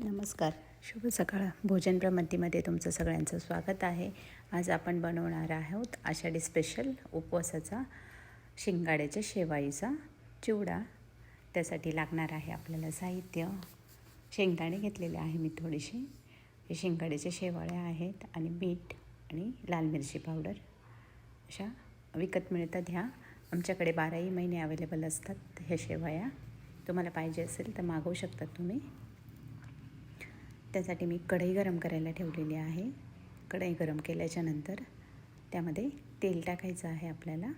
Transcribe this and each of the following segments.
नमस्कार, शुभ सकाळ. भोजन प्रमतीमध्ये तुमचं सगळ्यांचं स्वागत आहे. आज आपण बनवणार आहोत आषाढी स्पेशल उपवासाचा शिंगाड्याच्या शेवाळीचा चिवडा. त्यासाठी लागणार आहे आपल्याला साहित्य. शेंगदाणे घेतलेले आहे मी थोडीशी, हे शिंगाड्याच्या शेवाळ्या आहेत, आणि मीठ आणि लाल मिरची पावडर अशा विकत मिळतात. ह्या आमच्याकडे 12ही महिने अवेलेबल असतात ह्या शेवाळ्या. तुम्हाला पाहिजे असेल तर मागवू शकतात तुम्ही. त्यासाठी मी कढई गरम करायला ठेवलेली आहे. कढई गरम केल्याच्यानंतर त्यामध्ये तेल टाकायचं आहे आपल्याला.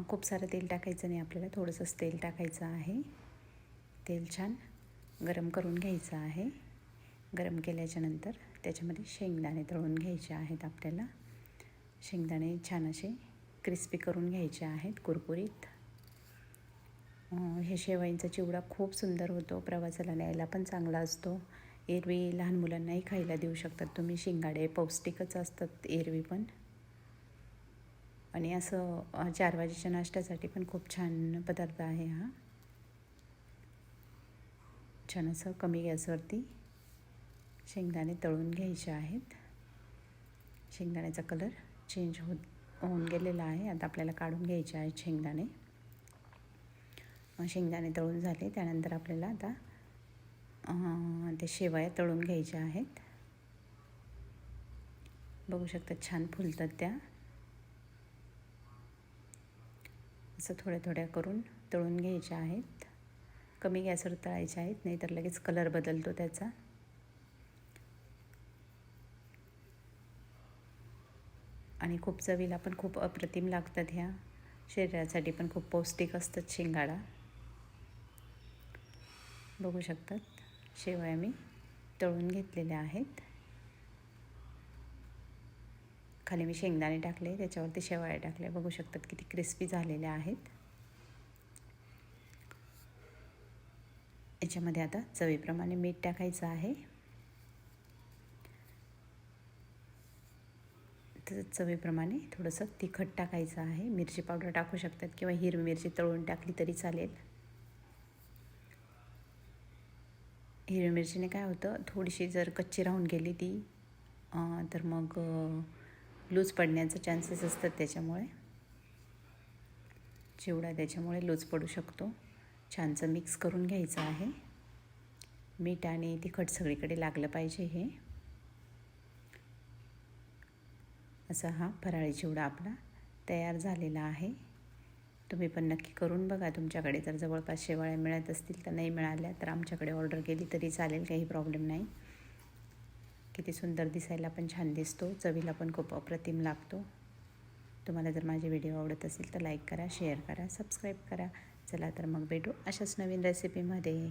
खूप सारं तेल टाकायचं नाही आपल्याला, थोडंसंच तेल टाकायचं आहे. तेल छान गरम करून घ्यायचं आहे. गरम केल्याच्यानंतर त्याच्यामध्ये शेंगदाणे तळून घ्यायचे आहेत आपल्याला. शेंगदाणे छान असे क्रिस्पी करून घ्यायचे आहेत, कुरकुरीत. हे शेवयांचा चिवडा खूप सुंदर होतो, प्रवासाला न्यायला पण चांगला असतो. एरवी लहान मुलांनाही खायला देऊ शकतात तुम्ही. शिंगाडे पौष्टिकच असतात एरवी पण, आणि असं 4 वाजेच्या नाश्त्यासाठी पण खूप छान पदार्थ आहे हा. छान असं कमी गॅसवरती शेंगदाणे तळून घ्यायचे आहेत. शेंगदाण्याचा कलर चेंज होऊन गेलेला आहे. आता आपल्याला काढून घ्यायचे आहेत शेंगदाणे. शेंगदाणे तळून झाले त्यानंतर आपल्याला आता ते शेवया तळून घ्यायच्या आहेत. बघू शकता छान फुलतात त्या. असं थोड्या थोड्या करून तळून घ्यायच्या आहेत. कमी गॅसवर तळायच्या आहेत, नाहीतर लगेच कलर बदलतो त्याचा. आणि खूप चवीला पण खूप अप्रतिम लागतात ह्या. शरीरासाठी पण खूप पौष्टिक असतात शिंगाडा. बघू शकतात शेवया मी तळून घेतलेल्या आहेत. खाली मी शेंगदाणे टाकले, त्याच्यावरती शेवया टाकल्या. बघू शकतात किती क्रिस्पी झालेल्या आहेत. याच्यामध्ये आता चवीप्रमाणे मीठ टाकायचं आहे. तर चवीप्रमाणे थोडंसं तिखट टाकायचं आहे. मिरची पावडर टाकू शकतात किंवा हिरवी मिरची तळून टाकली तरी चालेल. हिरवी मिरचीने काय होतं, थोडीशी जर कच्ची राहून गेली ती तर मग लूज पडण्याचे चान्सेस असतात. त्याच्यामुळे चिवडा त्याच्यामुळे लूज पडू शकतो. छानसं मिक्स करून घ्यायचं आहे. मीठ आणि तिखट सगळीकडे लागलं पाहिजे. हे असा हा फराळी चिवडा आपला तयार झालेला आहे. तुम्ही पण नक्की करून बघा. तुमच्याकडे जर जवळपास शेवाळ्या मिळत असतील तर, नाही मिळाल्या तर आमच्याकडे ऑर्डर केली तरी चालेल, काही प्रॉब्लेम नाही. किती सुंदर दिसायला पण छान दिसतो, चवीला पण खूप अप्रतिम लागतो. तुम्हाला जर माझे व्हिडिओ आवडत असेल तर लाईक करा, शेअर करा, सबस्क्राईब करा. चला तर मग भेटू अशाच नवीन रेसिपीमध्ये.